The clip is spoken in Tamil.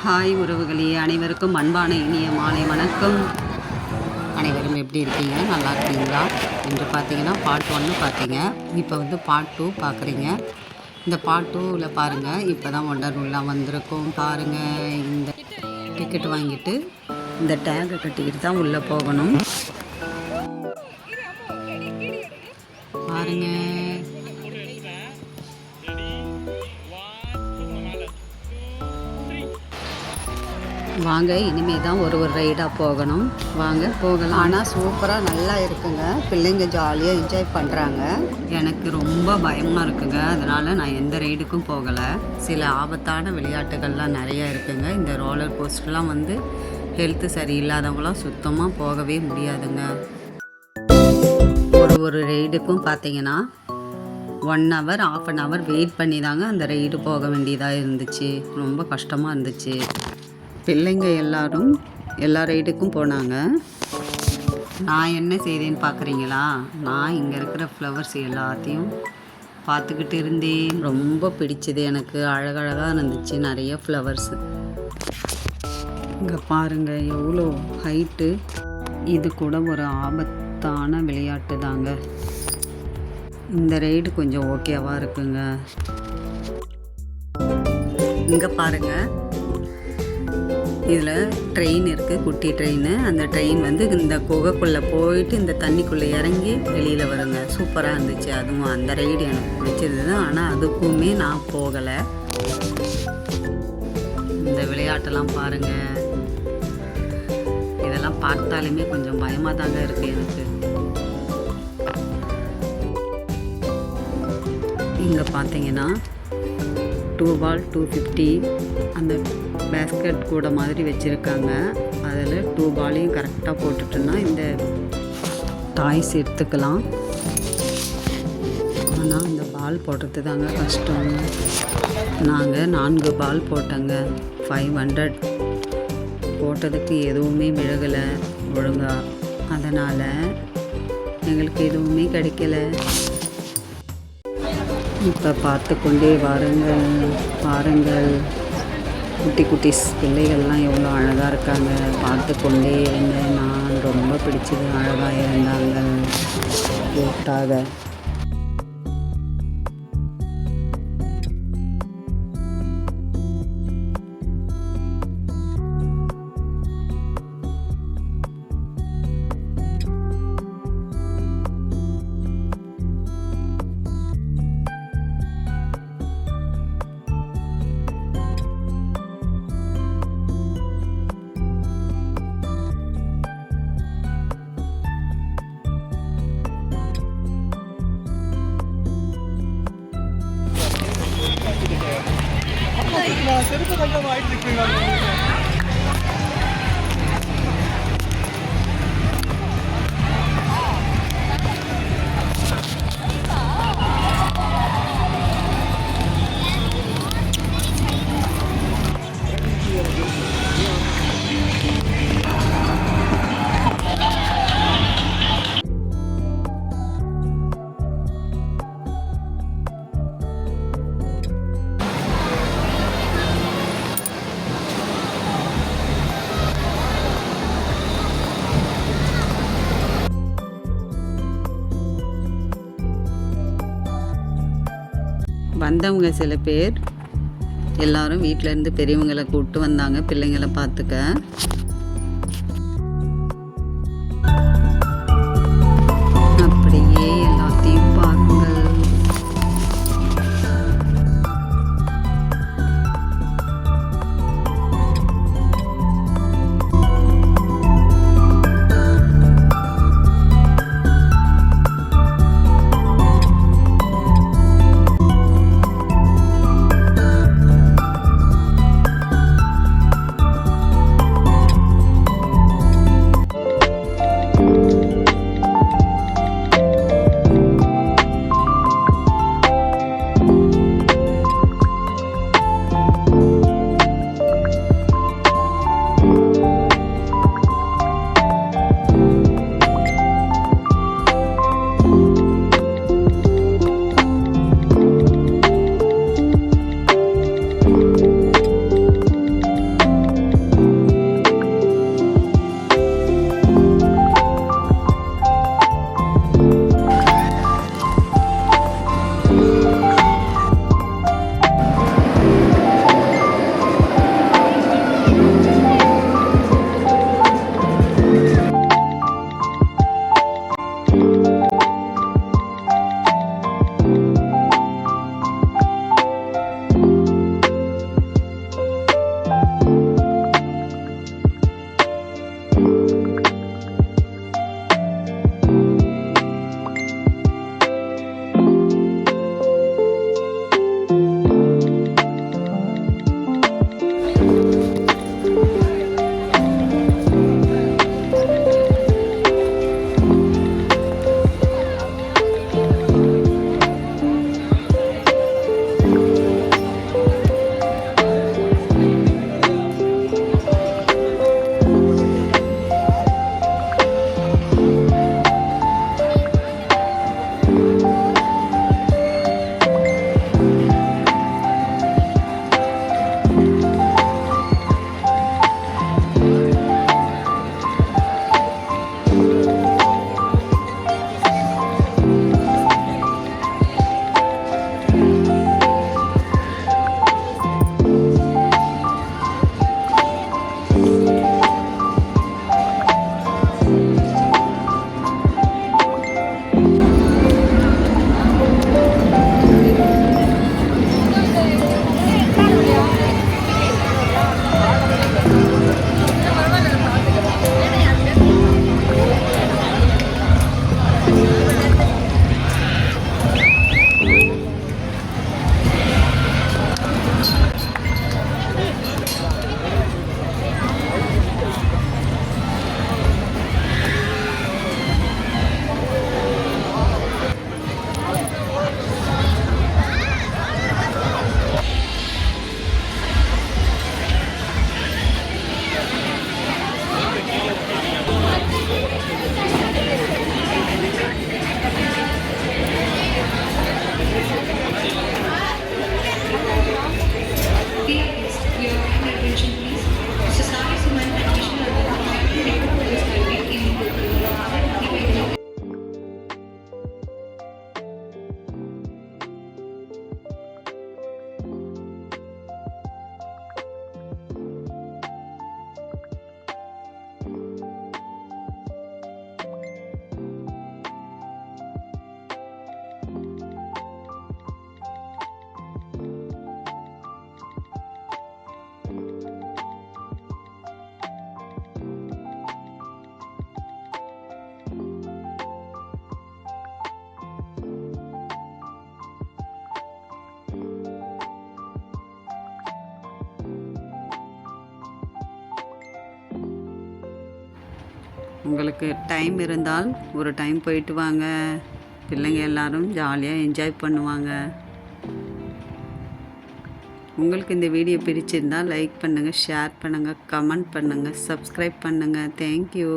ஹாய் உறவுகளே, அனைவருக்கும் அன்பான இனிய மாலை வணக்கம். அனைவரும் எப்படி இருக்கீங்க? நல்லா இருக்கீங்களா? என்று பார்த்தீங்கன்னா பார்ட் 1 பார்த்தீங்க. இப்போ வந்து பார்ட் 2 பார்க்குறீங்க. இந்த பார்ட் 2வில் பாருங்கள், இப்போ தான் ஒண்டர்ஃபுல்லாக வந்திருக்கோம். பாருங்கள், இந்த டிக்கெட் வாங்கிட்டு இந்த டேங்கை கட்டிக்கிட்டு தான் உள்ளே போகணும். பாருங்கள், வாங்க, இனிமேல் தான் ஒரு ரைடாக போகணும். வாங்க போகலாம். ஆனால் சூப்பராக நல்லா இருக்குங்க. பிள்ளைங்க ஜாலியாக என்ஜாய் பண்ணுறாங்க. எனக்கு ரொம்ப பயமாக இருக்குங்க. அதனால் நான் எந்த ரைடுக்கும் போகலை. சில ஆபத்தான விளையாட்டுகள்லாம் நிறையா இருக்குங்க. இந்த ரோலர் கோஸ்டர்லாம் வந்து ஹெல்த்து சரியில்லாதவங்களாம் சுத்தமாக போகவே முடியாதுங்க. ஒரு ரைடுக்கும் பார்த்தீங்கன்னா 1 hour, 1/2 hour வெயிட் பண்ணி தாங்க அந்த ரைடு போக வேண்டியதாக இருந்துச்சு. ரொம்ப கஷ்டமாக இருந்துச்சு. பிள்ளைங்க எல்லாரும் எல்லா ரைடுக்கும் போனாங்க. நான் என்ன செய்தேன்னு பார்க்குறீங்களா? நான் இங்கே இருக்கிற ஃப்ளவர்ஸ் எல்லாத்தையும் பார்த்துக்கிட்டு இருந்தேன். ரொம்ப பிடிச்சது எனக்கு. அழகழகாக இருந்துச்சு, நிறைய ஃப்ளவர்ஸு. இங்கே பாருங்கள் எவ்வளோ ஹைட்டு. இது கூட ஒரு ஆபத்தான விளையாட்டு தாங்க. இந்த ரைடு கொஞ்சம் ஓகேவாக இருக்குங்க. இங்கே பாருங்கள், இதில் ட்ரெயின் இருக்குது, குட்டி ட்ரெயின். அந்த ட்ரெயின் வந்து இந்த குகைக்குள்ளே போயிட்டு இந்த தண்ணிக்குள்ளே இறங்கி வெளியில் வருங்க. சூப்பராக இருந்துச்சு. அதுவும் அந்த ரைடு எனக்கு பிடிச்சிருந்தது. ஆனால் அதுக்குமே நான் போகலை. இந்த விளையாட்டெல்லாம் பாருங்கள். இதெல்லாம் பார்த்தாலுமே கொஞ்சம் பயமாக தாங்க இருக்குது எனக்கு. இங்கே பார்த்தீங்கன்னா 2 ball 250 அந்த பேஸ்கெட் கூட மாதிரி வச்சுருக்காங்க. அதில் 2 balலையும் கரெக்டாக போட்டுட்டோன்னா இந்த டாய்ஸ் எடுத்துக்கலாம். ஆனால் இந்த பால் போடுறது தாங்க கஷ்டம். நாங்கள் 4 ball போட்டோங்க. 500 போட்டதுக்கு எதுவுமே விழகலை ஒழுங்கா. அதனால் எங்களுக்கு எதுவுமே கிடைக்கல. இப்போ பார்த்து கொண்டே வாருங்கள். பாருங்கள், குட்டி குட்டிஸ் பிள்ளைகள்லாம் எவ்வளோ அழகாக இருக்காங்க. பார்த்து கொண்டே இருங்க. நான் ரொம்ப பிடிச்சது, அழகாக இருந்தாங்க, க்யூட்டாக. செருப்பு கொஞ்சம் ஆயிட்டு இருக்குங்களா? வந்தவங்க சில பேர் எல்லாரும் வீட்டிலேருந்து பெரியவங்களை கூப்பிட்டு வந்தாங்க பிள்ளைங்களை பார்த்துக்க. அப்படியே எல்லாத்தையும் பாருங்கள். உங்களுக்கு டைம் இருந்தால் ஒரு டைம் போயிட்டு வாங்க. பிள்ளைங்க எல்லாரும் ஜாலியாக என்ஜாய் பண்ணுவாங்க. உங்களுக்கு இந்த வீடியோ பிடிச்சிருந்தால் லைக் பண்ணுங்கள், ஷேர் பண்ணுங்கள், கமெண்ட் பண்ணுங்கள், சப்ஸ்கிரைப் பண்ணுங்கள். தேங்க்யூ.